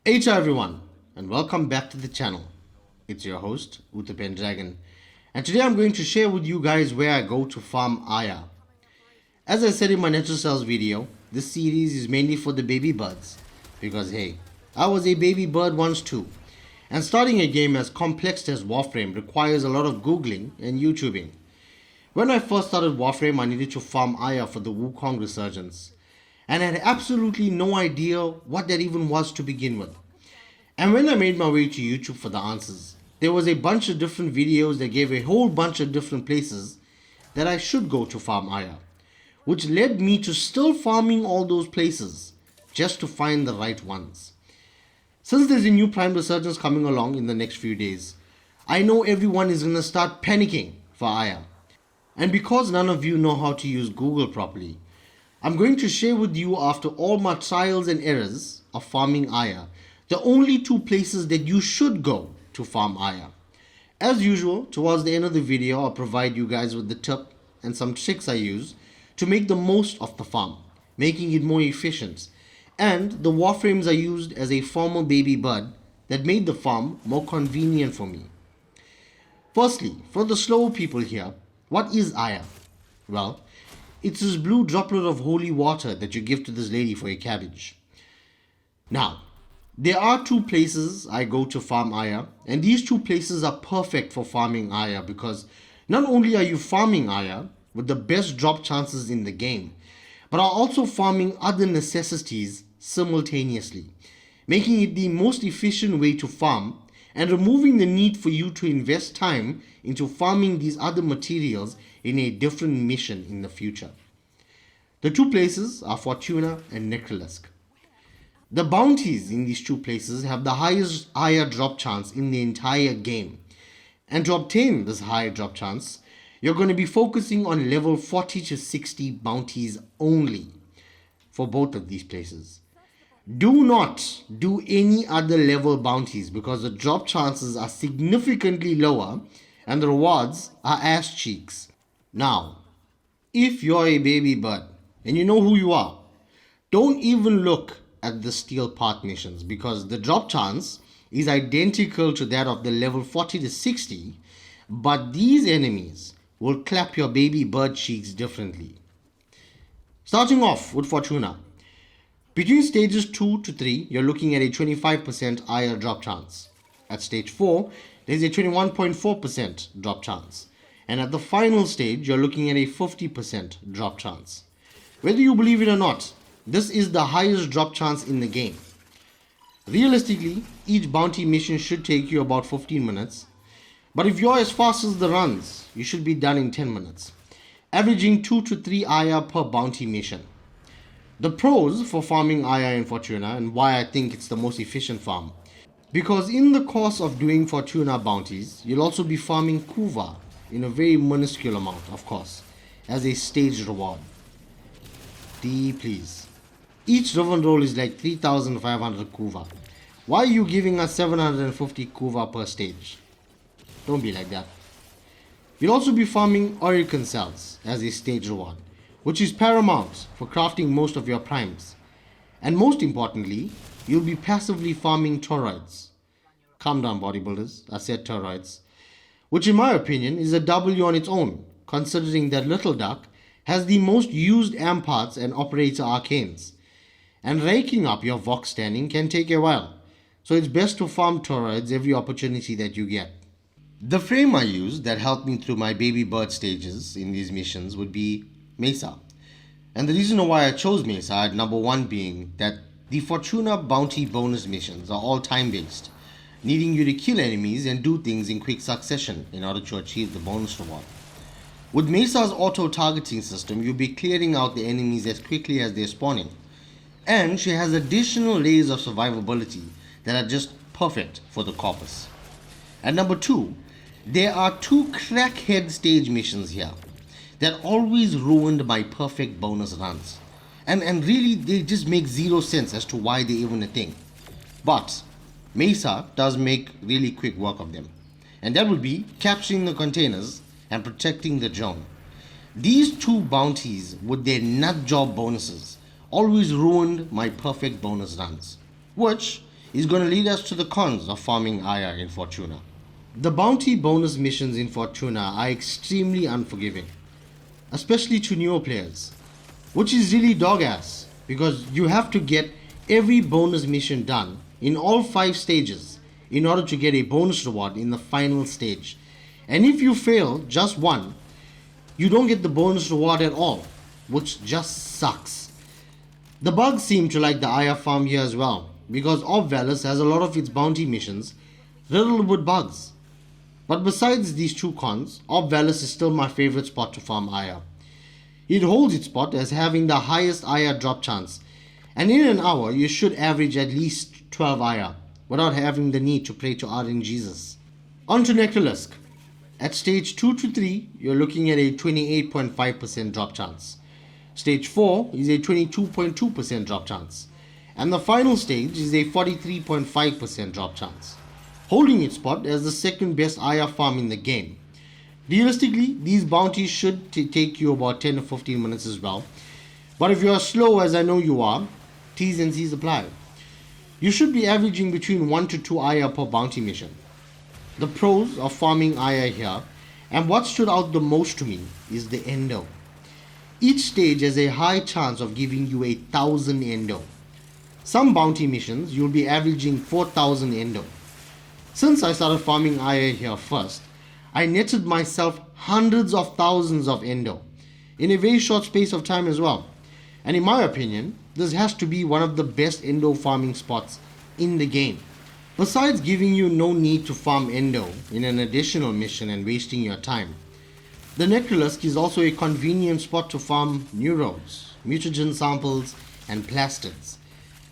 Hey to everyone, and welcome back to the channel. It's your host, Uthapen Dragon, and today I'm going to share with you guys where I go to farm Aya. As I said in my Natural Cells video, this series is mainly for the baby birds, because hey, I was a baby bird once too, and starting a game as complex as Warframe requires a lot of googling and YouTubing. When I first started Warframe, I needed to farm Aya for the Wukong resurgence, and I had absolutely no idea what that even was to begin with. And when I made my way to YouTube for the answers, there was a bunch of different videos that gave a whole bunch of different places that I should go to farm Aya, which led me to still farming all those places just to find the right ones. Since there's a new Prime Resurgence coming along in the next few days, I know everyone is gonna start panicking for Aya. And because none of you know how to use Google properly, I'm going to share with you, after all my trials and errors of farming Aya, the only two places that you should go to farm Aya. As usual, towards the end of the video, I'll provide you guys with the tip and some tricks I use to make the most of the farm, making it more efficient, and the warframes I used as a former baby bird that made the farm more convenient for me. Firstly, for the slow people here, what is Aya? Well, it's this blue droplet of holy water that you give to this lady for a cabbage. Now, there are two places I go to farm Aya, and these two places are perfect for farming Aya because not only are you farming Aya with the best drop chances in the game, but are also farming other necessities simultaneously, making it the most efficient way to farm and removing the need for you to invest time into farming these other materials in a different mission in the future. The two places are Fortuna and Necrolisk. The bounties in these two places have the highest higher drop chance in the entire game. And to obtain this higher drop chance, you're going to be focusing on level 40 to 60 bounties only for both of these places. Do not do any other level bounties because the drop chances are significantly lower and the rewards are ass cheeks. Now, if you're a baby bird and you know who you are, don't even look at the steel part missions because the drop chance is identical to that of the level 40 to 60, but these enemies will clap your baby bird cheeks differently. Starting off with Fortuna. Between stages 2 to 3, you're looking at a 25% higher drop chance. At stage 4, there's a 21.4% drop chance. And at the final stage, you're looking at a 50% drop chance. Whether you believe it or not, this is the highest drop chance in the game. Realistically, each bounty mission should take you about 15 minutes. But if you're as fast as the runs, you should be done in 10 minutes, averaging 2 to 3 Aya per bounty mission. The pros for farming Aya in Fortuna and why I think it's the most efficient farm. Because in the course of doing Fortuna bounties, you'll also be farming Kuva in a very minuscule amount, of course, as a staged reward. Please. Each riven roll is like 3,500 Kuva. Why are you giving us 750 Kuva per stage? Don't be like that. You'll also be farming Oricon cells as a stage reward, which is paramount for crafting most of your primes. And most importantly, you'll be passively farming toroids. Calm down, bodybuilders, I said toroids. Which in my opinion is a W on its own, considering that Little Duck has the most used amp parts and operator arcanes. And raking up your Vox standing can take a while, so it's best to farm toroids every opportunity that you get. The frame I used that helped me through my baby bird stages in these missions would be Mesa. And the reason why I chose Mesa at number 1 being that the Fortuna bounty bonus missions are all time based, needing you to kill enemies and do things in quick succession in order to achieve the bonus reward. With Mesa's auto targeting system, you'll be clearing out the enemies as quickly as they're spawning. And she has additional layers of survivability that are just perfect for the corpus. At number 2, there are 2 crackhead stage missions here that always ruined my perfect bonus runs. And really, they just make zero sense as to why they're even a thing. But Mesa does make really quick work of them. And that would be capturing the containers and protecting the drone. These 2 bounties with their nut job bonuses always ruined my perfect bonus runs, which is going to lead us to the cons of farming Aya in Fortuna. The bounty bonus missions in Fortuna are extremely unforgiving, especially to newer players, which is really dog ass because you have to get every bonus mission done in all 5 stages in order to get a bonus reward in the final stage. And if you fail just one, you don't get the bonus reward at all, which just sucks. The bugs seem to like the Aya farm here as well, because Obvalis has a lot of its bounty missions riddled with bugs. But besides these 2 cons, Obvalis is still my favorite spot to farm Aya. It holds its spot as having the highest Aya drop chance, and in an hour you should average at least 12 Aya without having the need to pray to Arden Jesus. On to Necrolisk. At stage 2 to 3, you're looking at a 28.5% drop chance. Stage 4 is a 22.2% drop chance. And the final stage is a 43.5% drop chance, holding its spot as the second best Aya farm in the game. Realistically, these bounties should take you about 10 to 15 minutes as well. But if you are slow, as I know you are, T's and C's apply. You should be averaging between 1 to 2 Aya per bounty mission. The pros of farming Aya here, and what stood out the most to me, is the endo. Each stage has a high chance of giving you 1,000 endo. Some bounty missions you'll be averaging 4,000 endo. Since I started farming Aya here first, I netted myself hundreds of thousands of endo in a very short space of time as well. And in my opinion, this has to be one of the best endo farming spots in the game. Besides giving you no need to farm endo in an additional mission and wasting your time, the Necrolisk is also a convenient spot to farm neurodes, mutagen samples and plastids,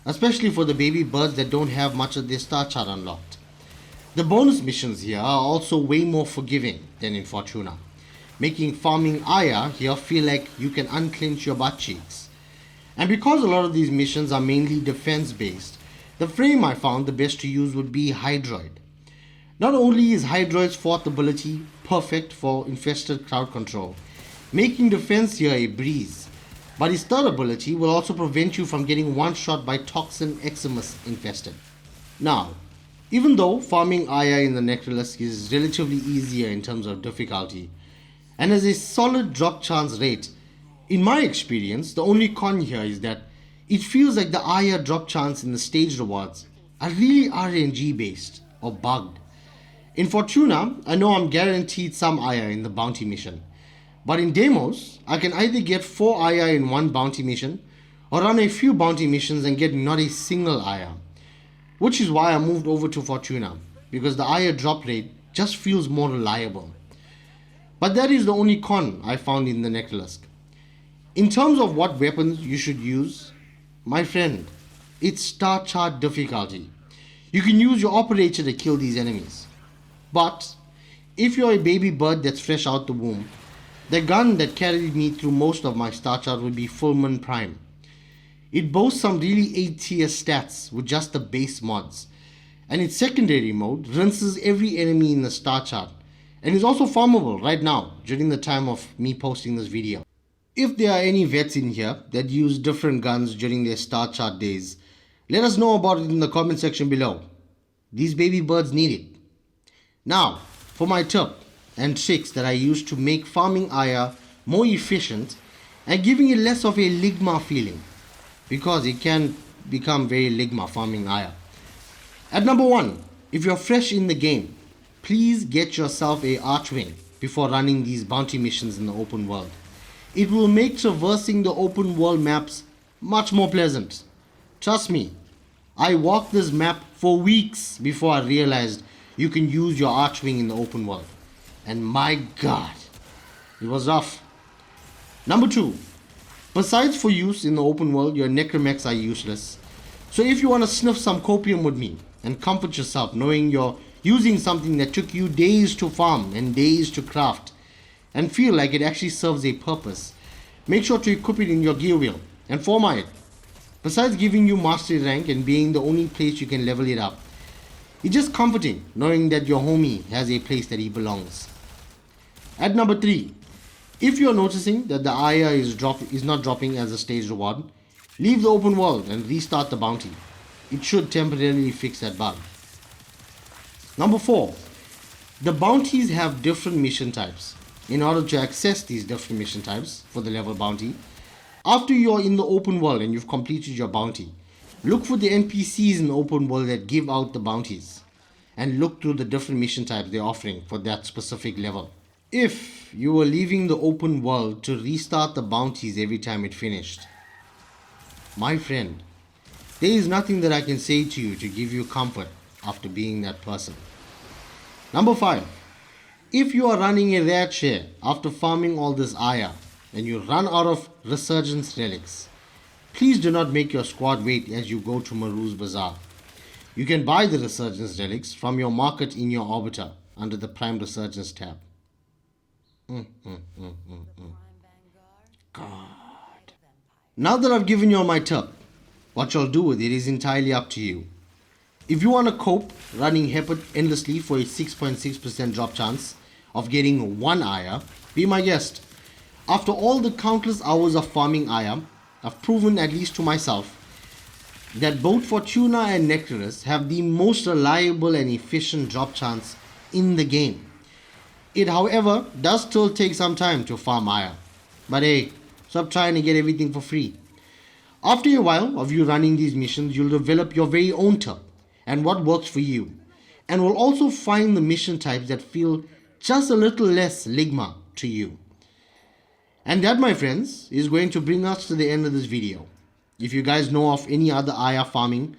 especially for the baby birds that don't have much of their star chart unlocked. The bonus missions here are also way more forgiving than in Fortuna, making farming Aya here feel like you can unclench your butt cheeks. And because a lot of these missions are mainly defense based, the frame I found the best to use would be Hydroid. Not only is Hydroid's fourth ability perfect for infested crowd control, making defense here a breeze, but his third ability will also prevent you from getting one shot by Toxin Eximus infested. Now, even though farming Aya in the Necrolisk is relatively easier in terms of difficulty, and has a solid drop chance rate, in my experience, the only con here is that it feels like the Aya drop chance in the stage rewards are really RNG based or bugged. In Fortuna, I know I'm guaranteed some Aya in the bounty mission, but in Deimos, I can either get 4 Aya in one bounty mission or run a few bounty missions and get not a single Aya. Which is why I moved over to Fortuna, because the Aya drop rate just feels more reliable. But that is the only con I found in the Necrolisk. In terms of what weapons you should use, my friend, it's star chart difficulty. You can use your operator to kill these enemies. But if you're a baby bird that's fresh out the womb, the gun that carried me through most of my star chart would be Fullman Prime. It boasts some really A-tier stats with just the base mods, and its secondary mode rinses every enemy in the star chart, and is also farmable right now during the time of me posting this video. If there are any vets in here that use different guns during their star chart days, let us know about it in the comment section below. These baby birds need it. Now, for my tip and tricks that I use to make farming Aya more efficient and giving it less of a Ligma feeling, because it can become very Ligma farming Aya. At number 1, if you're fresh in the game, please get yourself a Archwing before running these bounty missions in the open world. It will make traversing the open world maps much more pleasant. Trust me, I walked this map for weeks before I realized you can use your Archwing in the open world. And my god, it was rough. Number 2, besides for use in the open world, your necromechs are useless. So if you want to sniff some copium with me and comfort yourself knowing you're using something that took you days to farm and days to craft and feel like it actually serves a purpose, make sure to equip it in your gear wheel and forma it. Besides giving you mastery rank and being the only place you can level it up, it's just comforting knowing that your homie has a place that he belongs. At number 3, if you're noticing that the Aya is not dropping as a stage reward, leave the open world and restart the bounty. it should temporarily fix that bug. Number 4, the bounties have different mission types. In order to access these different mission types for the level bounty, after you're in the open world and you've completed your bounty, look for the NPCs in the open world that give out the bounties and look through the different mission types they're offering for that specific level. If you were leaving the open world to restart the bounties every time it finished, my friend, there is nothing that I can say to you to give you comfort after being that person. Number 5, if you are running a rare share after farming all this Aya and you run out of resurgence relics, please do not make your squad wait as you go to Maru's Bazaar. You can buy the resurgence relics from your market in your orbiter under the Prime Resurgence tab. God. Now that I've given you all my tip, what you'll do with it is entirely up to you. If you want to cope running Hepit endlessly for a 6.6% drop chance of getting 1 Aya, be my guest. After all the countless hours of farming Aya, I've proven, at least to myself, that both Fortuna and Nectarus have the most reliable and efficient drop chance in the game. It, however, does still take some time to farm Aya. But hey, stop trying to get everything for free. After a while of you running these missions, you'll develop your very own tip and what works for you, and will also find the mission types that feel just a little less ligma to you. And that, my friends, is going to bring us to the end of this video. If you guys know of any other Aya farming,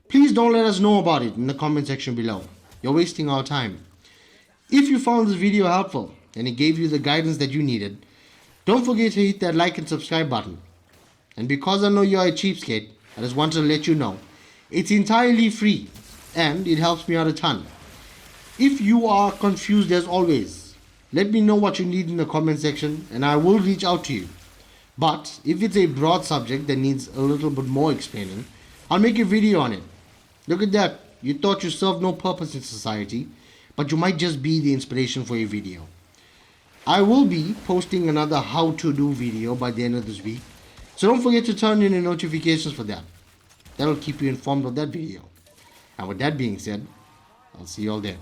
please don't let us know about it in the comment section below. You're wasting our time. If you found this video helpful and it gave you the guidance that you needed, don't forget to hit that like and subscribe button. And because I know you're a cheapskate, I just wanted to let you know it's entirely free and it helps me out a ton. If you are confused, as always, let me know what you need in the comment section and I will reach out to you. But if it's a broad subject that needs a little bit more explaining, I'll make a video on it. Look at that. You thought you served no purpose in society, but you might just be the inspiration for a video. I will be posting another how to do video by the end of this week, so don't forget to turn in your notifications for that. That'll keep you informed of that video. And with that being said, I'll see you all there.